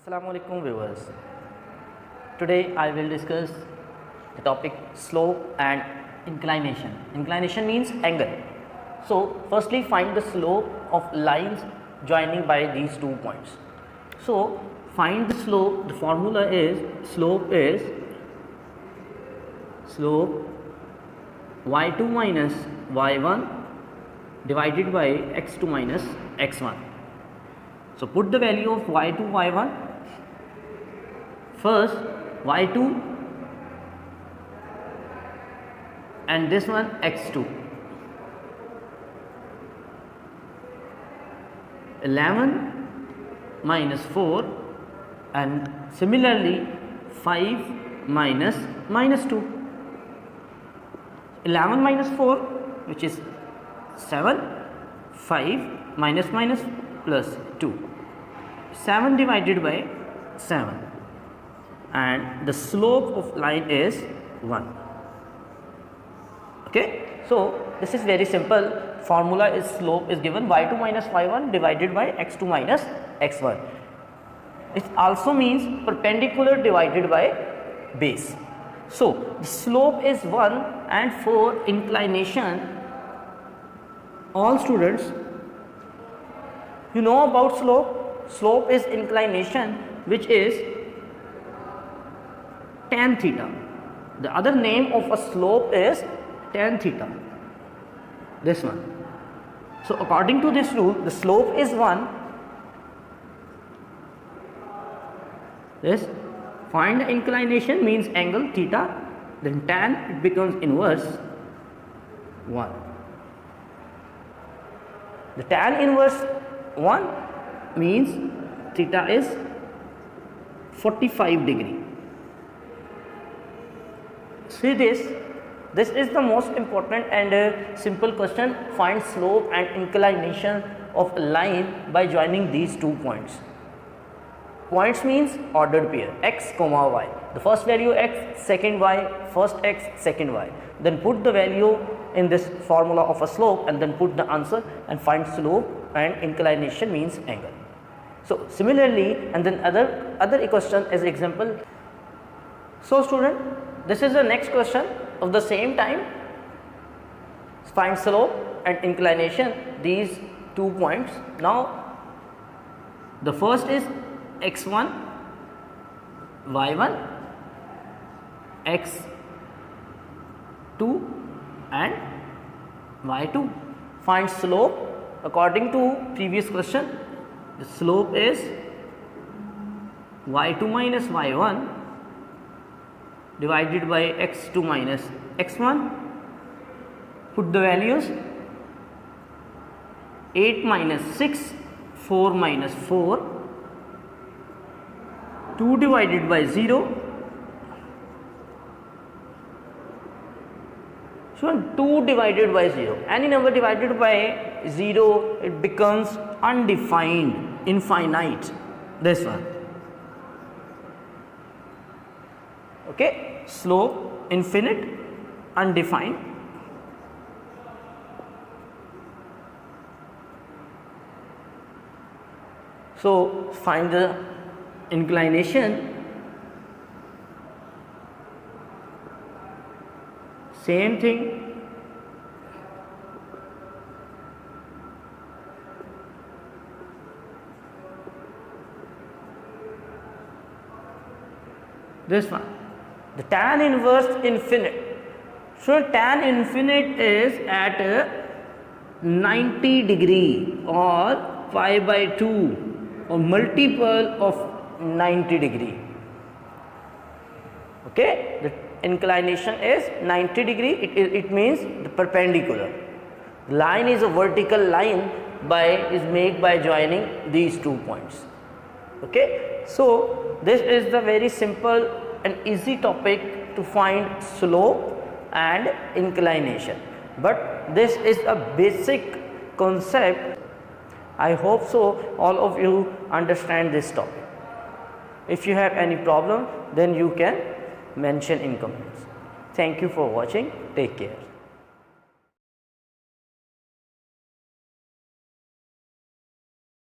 Assalamualaikum viewers. Today I will discuss the topic slope and inclination. Inclination means angle. So firstly find the slope of lines joining by these 2 points. So find the slope. The formula is slope y2 minus y1 divided by x2 minus x1. So put the value of y2 y1. First y2 and this one x2. 11 minus 4 and similarly 5 minus 2. 11 minus 4 which is 7, 5 minus plus 2. 7 divided by 7 and the slope of line is 1. Okay, so this is very simple. Formula is slope is given y2 minus y1 divided by x2 minus x1. It also means perpendicular divided by base. So the slope is 1, and for inclination, all students, you know about slope. Slope is inclination, which is tan theta. The other name of a slope is tan theta. This one. So according to this rule, the slope is 1. This find the inclination means angle theta, then tan it becomes inverse 1. The tan inverse 1 means theta is 45 degree. See this is the most important and simple question. Find slope and inclination of a line by joining these 2 points. Points means ordered pair x comma y. The first value x, second y, first x, second y. Then put the value in this formula of a slope and then put the answer and find slope and inclination means angle. So similarly, and then other equation as example. So student, this is the next question of the same time. Find slope and inclination these 2 points. Now the first is x1 y1 x2 and y2. Find slope according to previous question. The slope is y2 minus y1 divided by x2 minus x1. Put the values 8 minus 6, 4 minus 4, 2 divided by 0. So 2 divided by 0. Any number divided by 0, it becomes undefined, infinite. This one. Okay, slope infinite, undefined. So find the inclination. Same thing. This one. The tan inverse infinite. So tan infinite is at 90 degree or pi by 2 or multiple of 90 degree. Okay, the inclination is 90 degree. It means the perpendicular. The line is a vertical line is made by joining these 2 points. Okay, so this is the very simple and easy topic to find slope and inclination, but this is a basic concept. I hope so all of you understand this topic. If you have any problem, then you can mention in comments. Thank you for watching. Take care.